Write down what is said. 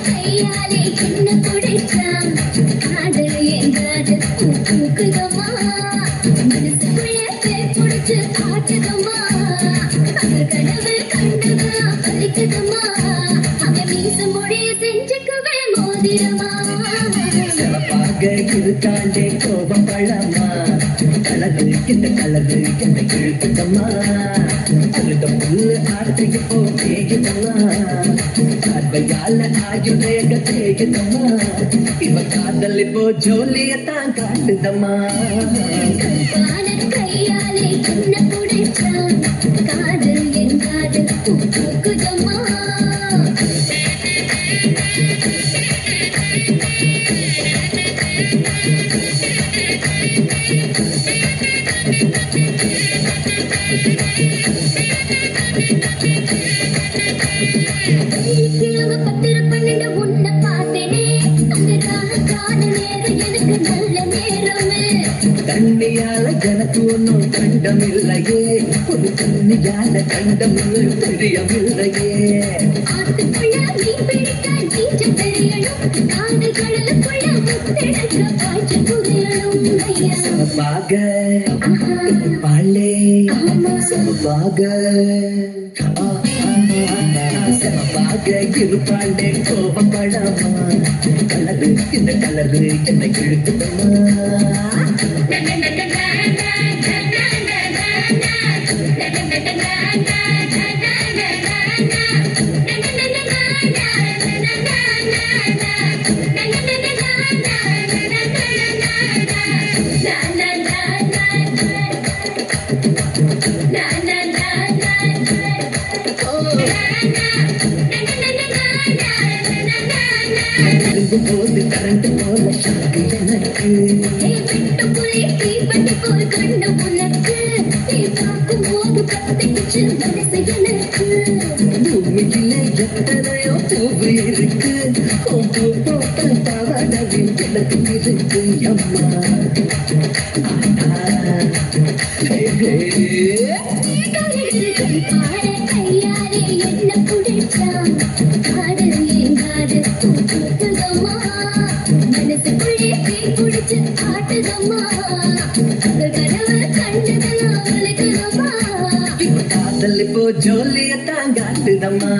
கையாலே என்ன குடிச்சான் காதல் என்றாது பூக்குதம்மா மனசுக்குள்ள புடிச்சு காட்டுதம்மா அவர் கனவு கண்டதா பலிக்குதம்மா அவன் மீச மொழிய செஞ்சுக்கவே மோதிரமா சிறப்பாக இருக்காண்டே கோபம் பழமா கலரு இந்த கலரு என்னை இழுக்குதம்மா அழுத புல்லு ஆட்டைக்கு போ தேயுதம்மா பார்வையால ஆயுள் வேக தேயுதம்மா இவ காதல் இப்போ ஜோலியத்தான் காட்டுதம்மா கையாலே என்ன குடிச்சான் காதல் என்றாது பூக்குதம்மா பத்திர பண்ணிட்டு உன்னை பார்த்தேனே அந்த ராகான நேரம் எனக்கு நல்ல நேரமே கண்ணியால எனக்கு ஒன்னும் கண்டமில்லையே ஒரு கண்ணியால கண்டம் தெரியவில்லையே ஆத்துக்குள்ள நீ பிடிக்க நீச்சல் தெரியணும் காது கடலுக்குள்ள முத்தெடுக்க பாய்ச்ச புரியணும் சமபாக பாலே சமபாக சமபாக இருப்பாண்டே கோபம் படாமா கலரு இந்த கலரு என்னை இழுக்குதம்மா போது கரண்ட் போல ஷாக்கு எனக்கு பூமியில எத்தனையோ பூவு இருக்கு பூ போட்ட தவடவில் எனக்கு இருக்கு அம்மா கையாலே என்ன குடிச்சான் காதல் ஏங்காது பூக்குதம்மா மனசுக்குள்ளே பிடிச்சு ஆட்டுதம்மா அவர் கனவு கண்டதெல்லாம் விலகுதம்மா காதல் இப்போ ஜோலியத்தான் காட்டுதம்மா